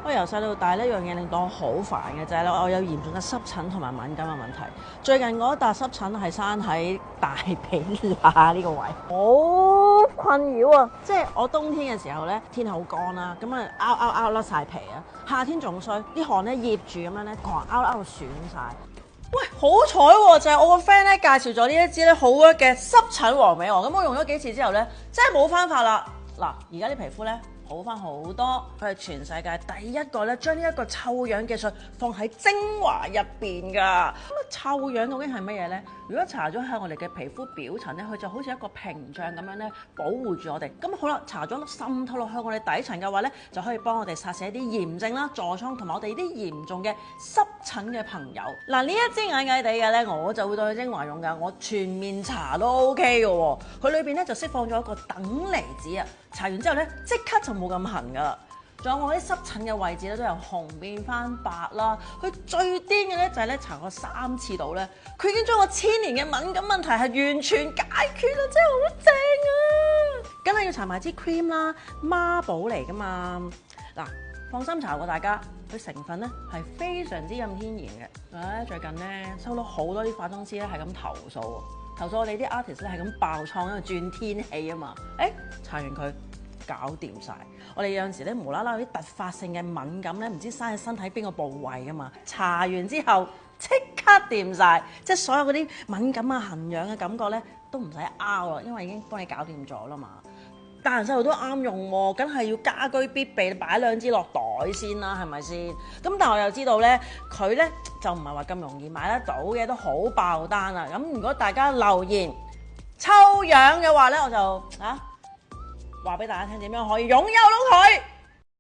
我由細到大呢樣嘢令到我好煩嘅就係咧，我有嚴重嘅濕疹同埋敏感嘅問題。最近嗰一笪濕疹係生喺大髀罅呢個位，好困擾啊！即係我冬天嘅時候咧，天氣好乾啦，咁啊拗甩晒皮啊。夏天仲衰，啲汗咧醃住咁樣咧，狂拗到損晒。喂，好彩喎，就係我個 friend 咧介紹咗呢一支咧好 work 嘅濕疹黃尾黃，咁我用咗幾次之後咧，真係冇翻法啦。嗱，而家啲皮膚咧好翻好多，佢係全世界第一個咧將呢一個臭氧技術放喺精華入邊㗎。咁啊，臭氧究竟係乜嘢咧？如果搽咗喺我哋嘅皮膚表層咧，佢就好似一個屏障咁樣咧，保護住我哋。咁好啦，搽咗滲透落去我哋底層嘅話咧，就可以幫我哋殺死一啲炎症啦、痤瘡同埋我哋啲嚴重嘅濕疹嘅朋友。嗱，呢一支矮矮地嘅咧，我就會當佢精華用㗎，我全面搽都 OK 嘅喎。佢裏邊咧就釋放咗一個等離子啊，搽完之後咧即刻就冇咁痕㗎啦。仲有我啲濕疹嘅位置咧，都由紅變翻白啦。佢最癲嘅咧就係咧搽過3次到咧，佢已經將我1000年嘅敏感問題係完全解決啦，真係好正啊！梗係要搽埋支 cream 啦，孖寶嚟噶嘛。嗱，放心搽過大家，佢成分咧係非常之咁天然嘅。最近咧收到好多啲化妝師咧係咁投訴我哋啲 artist 咧係咁爆瘡，因為轉天氣啊嘛。搽完佢搞掂晒。我哋有陣時咧無啦啦有啲突發性嘅敏感咧，唔知生喺身體邊個部位噶嘛，搽完之後即刻掂晒，即係所有嗰啲敏感啊、痕癢嘅感覺咧都唔使拗啦，因為已經幫你搞掂咗啦嘛。大人細路都啱用喎，梗係要家居必備，擺2支落袋先啦，係咪先？咁但係我又知道咧，佢咧就唔係話咁容易買得到嘅，都好爆單啊！咁如果大家留言抽樣嘅話咧，我就話俾大家聽點樣可以擁有到佢。